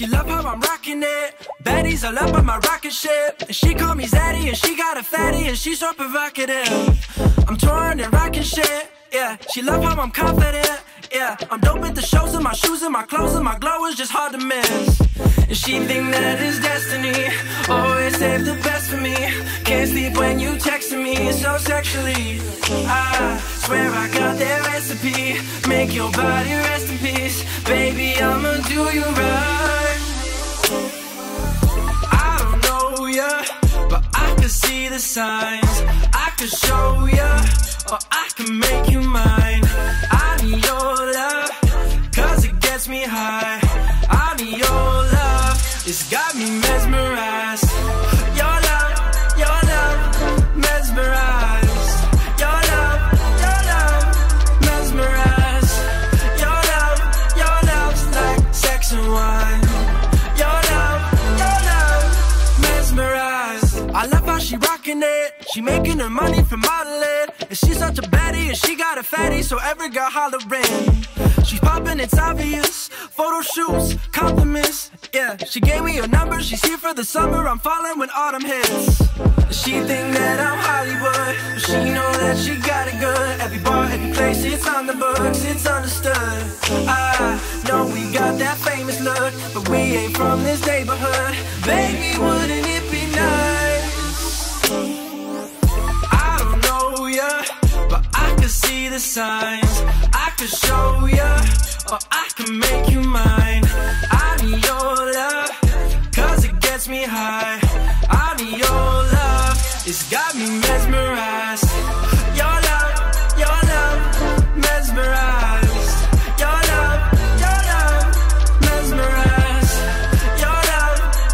She love how I'm rocking it. Betty's all up on my rocket ship. And she call me Zaddy and she got a fatty and she's so provocative. I'm touring and rocking shit. Yeah, she love how I'm confident. Yeah, I'm dope at the shows and my shoes and my clothes and my glow is just hard to miss. And she think that is destiny. Always save the best for me. Can't sleep when you texting me so sexually. I swear I got that recipe. Make your body rest in peace. Baby, I'ma do you right. I don't know ya, but I can see the signs. I can show ya, or I can make you mine. I need your love, cause it gets me high. I need your love, it's got me mesmerized. Your love, mesmerized. Your love, mesmerized. Your love's like sex and wine. Your love, mesmerized. I love how she rockin' it. She making her money from modeling. And she's such a baddie and she got a fatty, so every girl hollering. She's poppin', it's obvious. Photo shoots, compliments. Yeah, she gave me her number. She's here for the summer. I'm falling when autumn hits. She think that I'm Hollywood, but she know that she got it good. Every bar, every place, it's on the books, it's understood. I know we got that famous look, but we ain't from this neighborhood. Baby, wouldn't it be nice? I don't know ya, but I can see the signs. I can show ya, or I can make you mine. I need your love, cause it gets me high. I need your love, it's got me mesmerized. Your love, mesmerized. Your love, mesmerized.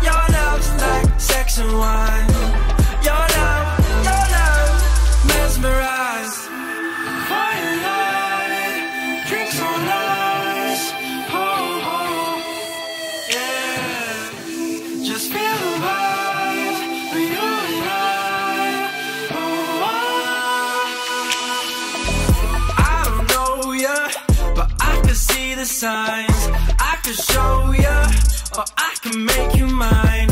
Your love's like sex and wine. Your love, mesmerized. Firelight, drinks on ice. Oh, yeah. Just feel the vibes for you and I. I don't know ya, but I can see the signs. I can show ya, or I can make you mine.